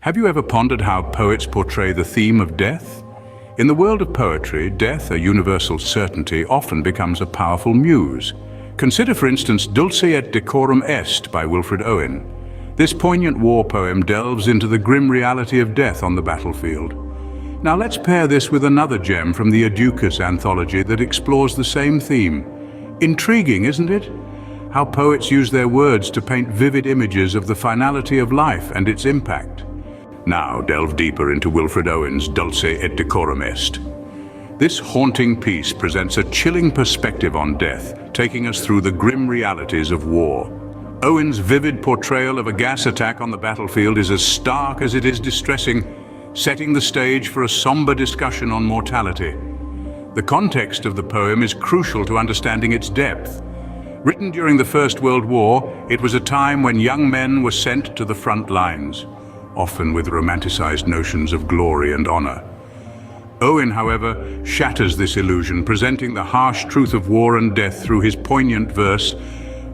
Have you ever pondered how poets portray the theme of death? In the world of poetry, death, a universal certainty, often becomes a powerful muse. Consider, for instance, Dulce et Decorum Est by Wilfred Owen. This poignant war poem delves into the grim reality of death on the battlefield. Now let's pair this with another gem from the EDUQAS anthology that explores the same theme. Intriguing, isn't it? How poets use their words to paint vivid images of the finality of life and its impact. Now delve deeper into Wilfred Owen's Dulce et Decorum Est. This haunting piece presents a chilling perspective on death, taking us through the grim realities of war. Owen's vivid portrayal of a gas attack on the battlefield is as stark as it is distressing, setting the stage for a somber discussion on mortality. The context of the poem is crucial to understanding its depth. Written during the First World War, it was a time when young men were sent to the front lines, often with romanticized notions of glory and honor. Owen, however, shatters this illusion, presenting the harsh truth of war and death through his poignant verse.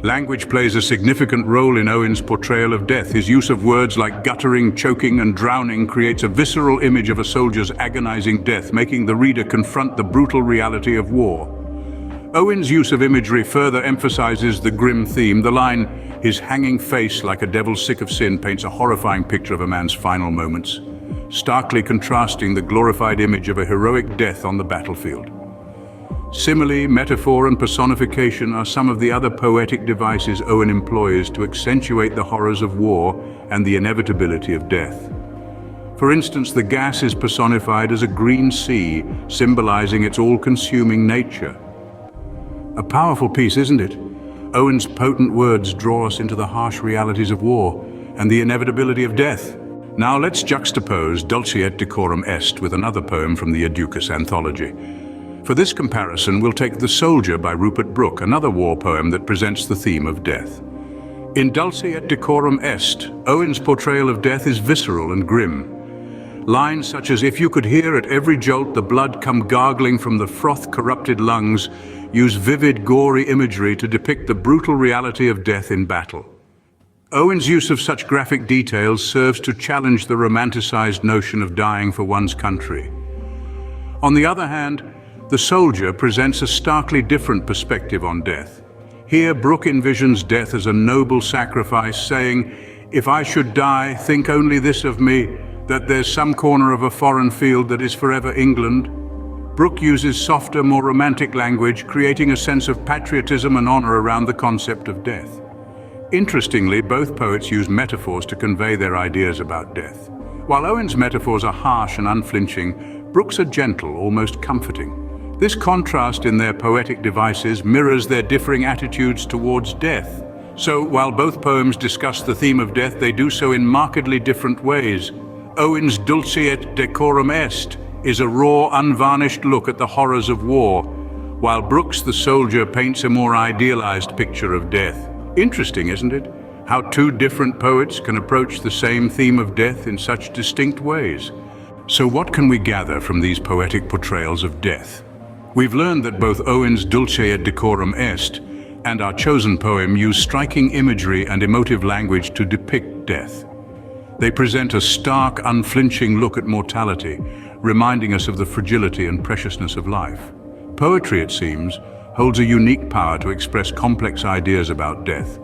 Language plays a significant role in Owen's portrayal of death. His use of words like guttering, choking, and drowning creates a visceral image of a soldier's agonizing death, making the reader confront the brutal reality of war. Owen's use of imagery further emphasizes the grim theme. The line, "His hanging face like a devil sick of sin," paints a horrifying picture of a man's final moments, starkly contrasting the glorified image of a heroic death on the battlefield. Simile, metaphor, and personification are some of the other poetic devices Owen employs to accentuate the horrors of war and the inevitability of death. For instance, the gas is personified as a green sea, symbolizing its all-consuming nature. A powerful piece, isn't it? Owen's potent words draw us into the harsh realities of war and the inevitability of death. Now let's juxtapose Dulce et Decorum Est with another poem from the EDUQAS anthology. For this comparison, we'll take The Soldier by Rupert Brooke, another war poem that presents the theme of death. In Dulce et Decorum Est, Owen's portrayal of death is visceral and grim. Lines such as "If you could hear at every jolt the blood come gargling from the froth-corrupted lungs" use vivid, gory imagery to depict the brutal reality of death in battle. Owen's use of such graphic details serves to challenge the romanticized notion of dying for one's country. On the other hand, The Soldier presents a starkly different perspective on death. Here, Brooke envisions death as a noble sacrifice, saying, "If I should die, think only this of me, that there's some corner of a foreign field that is forever England." Brooke uses softer, more romantic language, creating a sense of patriotism and honor around the concept of death. Interestingly, both poets use metaphors to convey their ideas about death. While Owen's metaphors are harsh and unflinching, Brooke's are gentle, almost comforting. This contrast in their poetic devices mirrors their differing attitudes towards death. So, while both poems discuss the theme of death, they do so in markedly different ways. Owen's Dulce et Decorum Est is a raw, unvarnished look at the horrors of war, while Brooke's The Soldier paints a more idealized picture of death. Interesting, isn't it? How two different poets can approach the same theme of death in such distinct ways. So what can we gather from these poetic portrayals of death? We've learned that both Owen's Dulce et Decorum Est and our chosen poem use striking imagery and emotive language to depict death. They present a stark, unflinching look at mortality, reminding us of the fragility and preciousness of life. Poetry, it seems, holds a unique power to express complex ideas about death,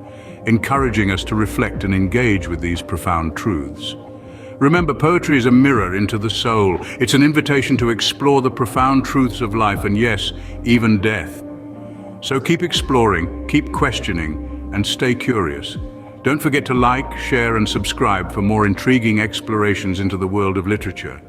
encouraging us to reflect and engage with these profound truths. Remember, poetry is a mirror into the soul. It's an invitation to explore the profound truths of life and, yes, even death. So keep exploring, keep questioning, and stay curious. Don't forget to like, share, and subscribe for more intriguing explorations into the world of literature.